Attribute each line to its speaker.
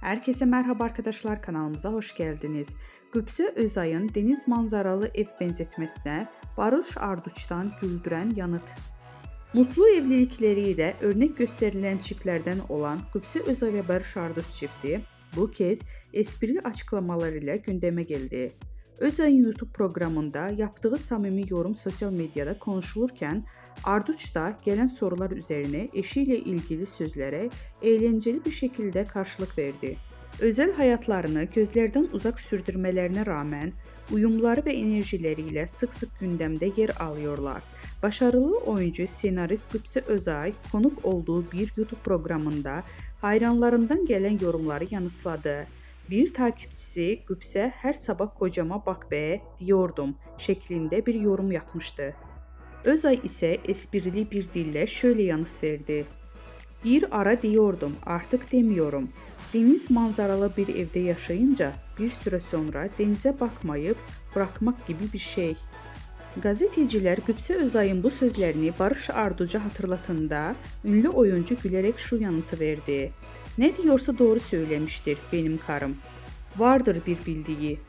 Speaker 1: Herkese merhaba arkadaşlar, kanalımıza hoş geldiniz. Qübsə Özay'ın deniz manzaralı ev benzetmesine Barış Arduç'tan güldüren yanıt. Mutlu evlilikleriyle örnek gösterilen çiftlerden olan Qübsə Özay ve Barış Arduç çifti bu kez esprili açıklamalarıyla gündeme geldi. Özay'ın YouTube programında yaptığı samimi yorum sosyal medyada konuşulurken Arduç da gelen sorular üzerine eşiyle ilgili sözlere eğlenceli bir şekilde karşılık verdi. Özel hayatlarını gözlerden uzak sürdürmelerine rağmen uyumları ve enerjileriyle sık sık gündemde yer alıyorlar. Başarılı oyuncu senarist Qübsə Özay konuk olduğu bir YouTube programında hayranlarından gelen yorumları yanıtladı. Bir takipçisi Qübsə her sabah kocama bak be diyordum şeklinde bir yorum yapmıştı. Özay ise esprili bir dille şöyle yanıt verdi. Bir ara diyordum, artık demiyorum. Deniz manzaralı bir evde yaşayınca bir süre sonra denize bakmayıp bırakmak gibi bir şey. Gazeteciler Qübsə Özay'ın bu sözlerini Barış Arduç'a hatırlatında ünlü oyuncu gülerek şu yanıtı verdi. Ne diyorsa doğru söylemiştir benim karım. Vardır bir bildiği.